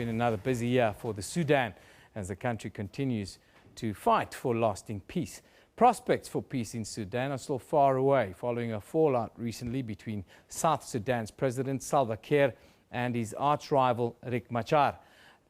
been another busy year for the Sudan as the country continues to fight for lasting peace. Prospects for peace in Sudan are still far away, following a fallout recently between South Sudan's President Salva Kiir and his arch-rival Riek Machar.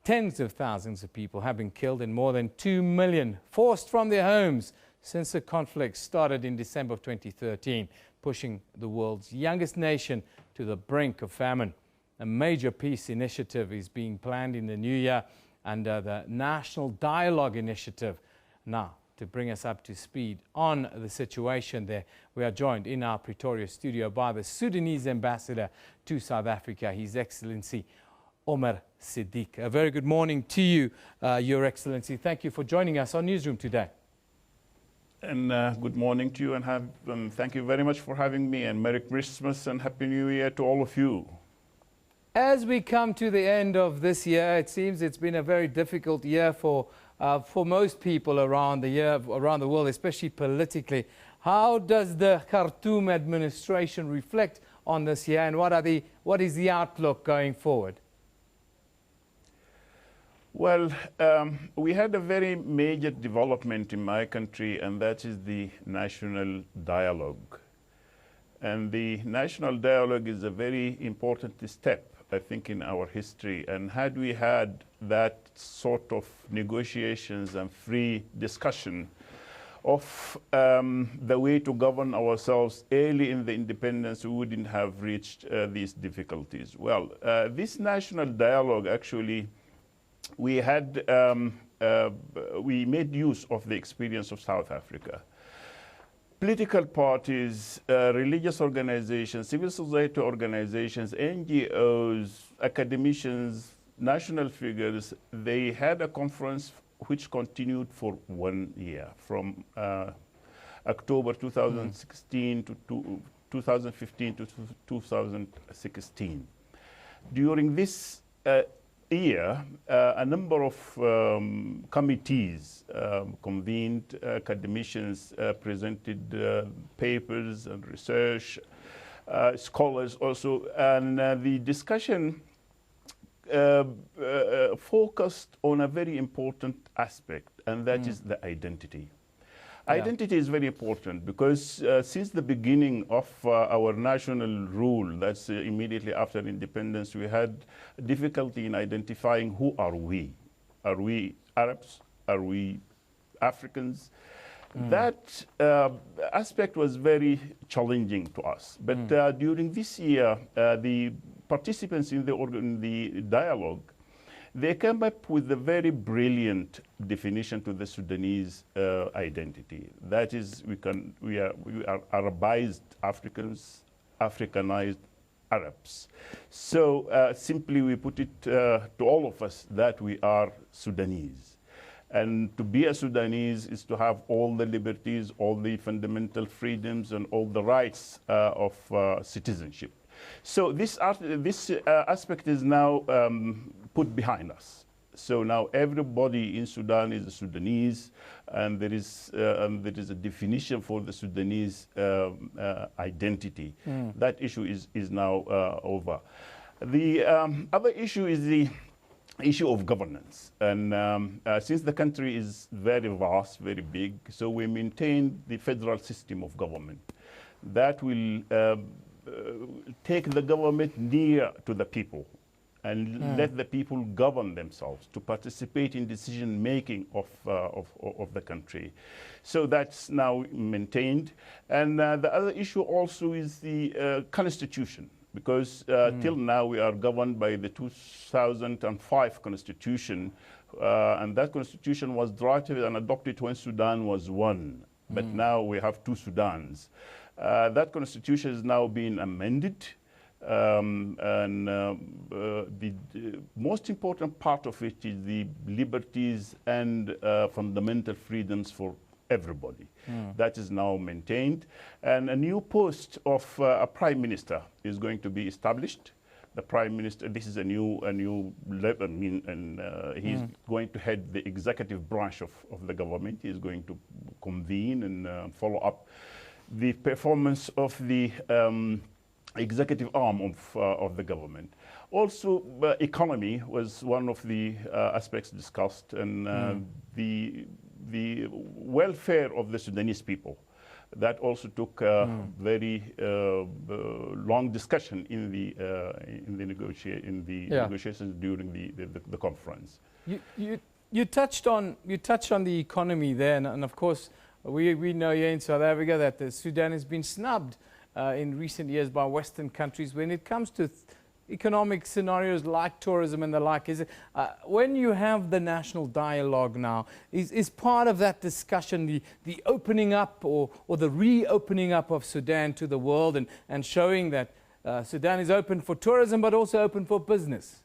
Tens of thousands of people have been killed and more than 2 million forced from their homes since the conflict started in December of 2013, pushing the world's youngest nation to the brink of famine. A major peace initiative is being planned in the new year under the National Dialogue Initiative. Now, to bring us up to speed on the situation there, we are joined in our Pretoria studio by the Sudanese Ambassador to South Africa, His Excellency Omer Siddig. A very good morning to you, Your Excellency. Thank you for joining us on Newsroom today. And good morning to you, and thank you very much for having me, and Merry Christmas and Happy New Year to all of you. As we come to the end of this year, it seems it's been a very difficult year for most people around the world, especially politically. How does the Khartoum administration reflect on this year, and what is the outlook going forward? Well, we had a very major development in my country, and that is the national dialogue. And the national dialogue is a very important step, I think, in our history. And had we had that sort of negotiations and free discussion of the way to govern ourselves early in the independence, we wouldn't have reached these difficulties. Well, this national dialogue, actually, we made use of the experience of South Africa. Political parties, religious organizations, civil society organizations, NGOs, academicians, national figures, they had a conference which continued for 1 year, from October 2016 to 2015 to 2016. During this year, a number of committees convened, academicians presented papers and research, scholars also, and the discussion focused on a very important aspect, and that is the identity. Yeah. Identity is very important because since the beginning of our national rule, that's immediately after independence, we had difficulty in identifying who are we. Are we Arabs? Are we Africans? That aspect was very challenging to us. But during this year, the participants in the dialogue, they came up with a very brilliant definition to the Sudanese identity. That is, we are Arabized Africans, Africanized Arabs. So simply we put it to all of us that we are Sudanese. And to be a Sudanese is to have all the liberties, all the fundamental freedoms, and all the rights of citizenship. So this aspect is now put behind us. So now everybody in Sudan is a Sudanese, and there is a definition for the Sudanese identity. That issue is now over. The other issue is the issue of governance. And since the country is very vast, very big, so we maintain the federal system of government. That will take the government near to the people and let the people govern themselves to participate in decision-making of the country. So that's now maintained. And the other issue also is the constitution, because till now we are governed by the 2005 constitution, and that constitution was drafted and adopted when Sudan was one. But now we have two Sudans. That constitution is now being amended, and the most important part of it is the liberties and fundamental freedoms for everybody. That is now maintained, and a new post of a prime minister is going to be established. The prime minister, this is a new level, and he's going to head the executive branch of the government. He's going to convene and follow up the performance of the executive arm of the government. Also, economy was one of the aspects discussed, and the welfare of the Sudanese people. That also took very long discussion in the negotiations during the conference. You touched on the economy there, and of course we know here in South Africa that the Sudan has been snubbed in recent years by Western countries when it comes to economic scenarios like tourism and the like. Is it, when you have the national dialogue now, is part of that discussion the opening up or the reopening up of Sudan to the world and showing that Sudan is open for tourism but also open for business?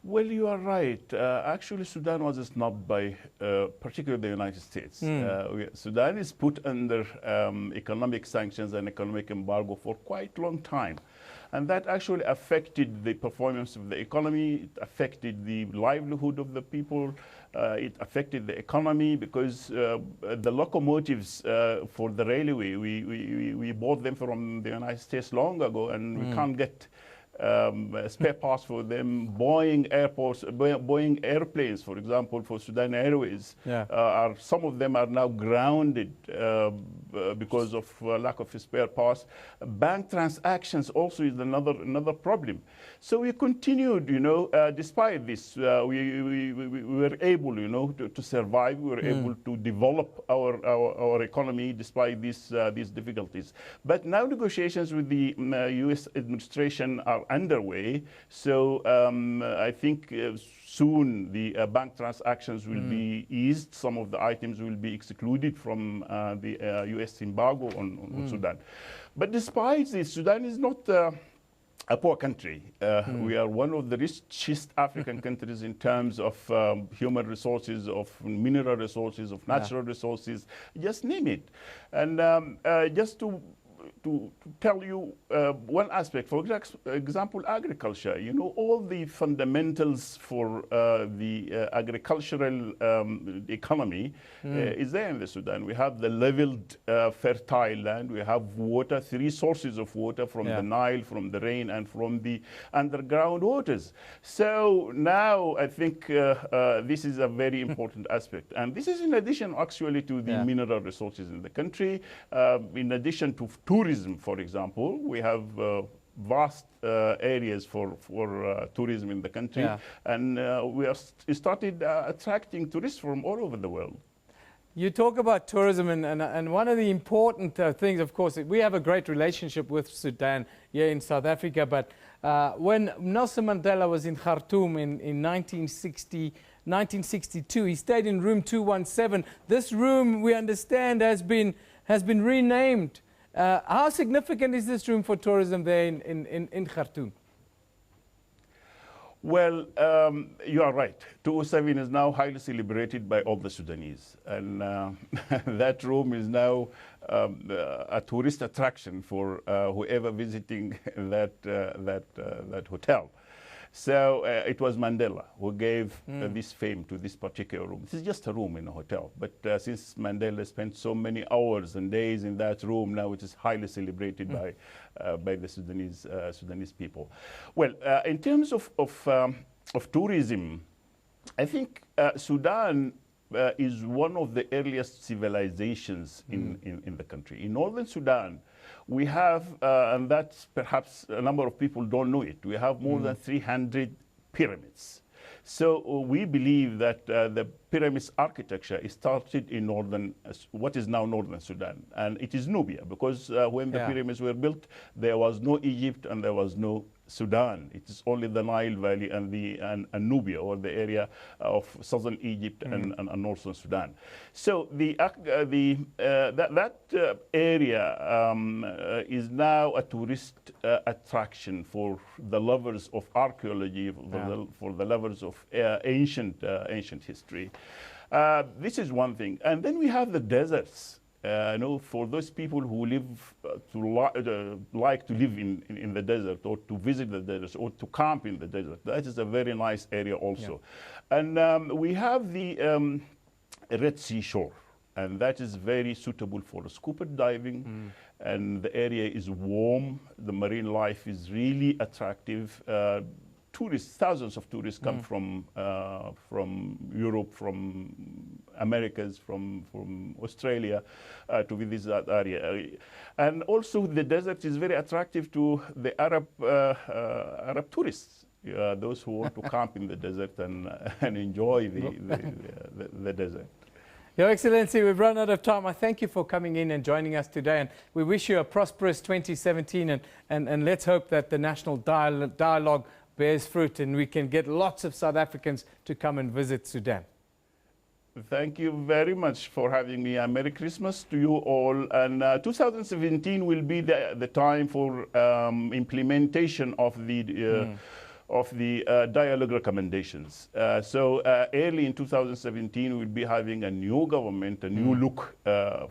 Well, you are right. Actually, Sudan was snubbed by particularly the United States. Sudan is put under economic sanctions and economic embargo for quite a long time. And that actually affected the performance of the economy. It affected the livelihood of the people. It affected the economy because the locomotives for the railway, we bought them from the United States long ago, and we can't get spare parts for them. Boeing airplanes, for example, for Sudan Airways, some of them are now grounded because of lack of spare parts. Bank transactions also is another problem. So we continued, despite this, we were able, to survive. We were able to develop our economy despite these difficulties. But now negotiations with the U.S. administration are underway. So I think soon the bank transactions will be eased. Some of the items will be excluded from the U.S. embargo on Sudan. But despite this, Sudan is not a poor country. We are one of the richest African countries in terms of human resources, of mineral resources, of natural resources, just name it. And just to tell you one aspect, for example, agriculture. All the fundamentals for the agricultural economy is there in the Sudan. We have the leveled fertile land. We have water, 3 sources of water from the Nile, from the rain, and from the underground waters. So now I think this is a very important aspect. And this is in addition actually to the mineral resources in the country, in addition to tourism. For example, we have vast areas for tourism in the country, and we have started attracting tourists from all over the world. You talk about tourism, and one of the important things, of course, we have a great relationship with Sudan here in South Africa, but when Nelson Mandela was in Khartoum in 1962, he stayed in room 217. This room, we understand, has been renamed. How significant is this room for tourism there in Khartoum? Well, you are right. 207 is now highly celebrated by all the Sudanese. And that room is now a tourist attraction for whoever visiting that hotel. So it was Mandela who gave this fame to this particular room. This is just a room in a hotel. But since Mandela spent so many hours and days in that room, now it is highly celebrated by the Sudanese people. Well, in terms of tourism, I think Sudan is one of the earliest civilizations in the country. In northern Sudan, we have, and that's perhaps a number of people don't know it, we have more than 300 pyramids. So we believe that the pyramids architecture is started in what is now northern Sudan. And it is Nubia, because when the pyramids were built, there was no Egypt and there was no Sudan. It is only the Nile Valley and Nubia, or the area of southern Egypt and northern Sudan. So that area is now a tourist attraction for the lovers of archaeology, for the lovers of ancient history. This is one thing. And then we have the deserts. For those people who like to live in the desert, or to visit the desert, or to camp in the desert, that is a very nice area also. And we have the Red Sea shore. and that is very suitable for scuba diving. And the area is warm. The marine life is really attractive. Tourists, thousands of tourists come from Europe, from Americas, from Australia to visit that area. And also the desert is very attractive to the Arab tourists, those who want to camp in the desert and enjoy the desert. Your Excellency, we've run out of time. I thank you for coming in and joining us today, and we wish you a prosperous 2017, and let's hope that the national dialogue bears fruit and we can get lots of South Africans to come and visit Sudan. Thank you very much for having me. Merry Christmas to you all. And 2017 will be the time for implementation of the dialogue recommendations. So early in 2017, we'll be having a new government, a new look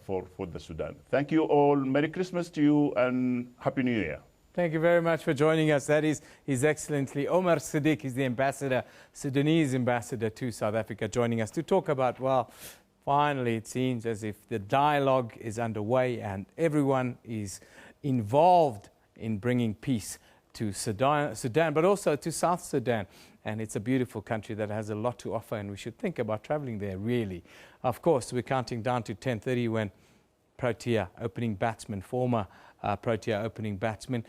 for the Sudan. Thank you all. Merry Christmas to you and Happy New Year. Thank you very much for joining us. That is His Excellency Omer Siddig. He's the ambassador, Sudanese ambassador to South Africa, joining us to talk about, well, finally it seems as if the dialogue is underway and everyone is involved in bringing peace to Sudan, but also to South Sudan. And it's a beautiful country that has a lot to offer, and we should think about traveling there, really. Of course, we're counting down to 10:30 when Protea opening batsman, former Protea opening batsman,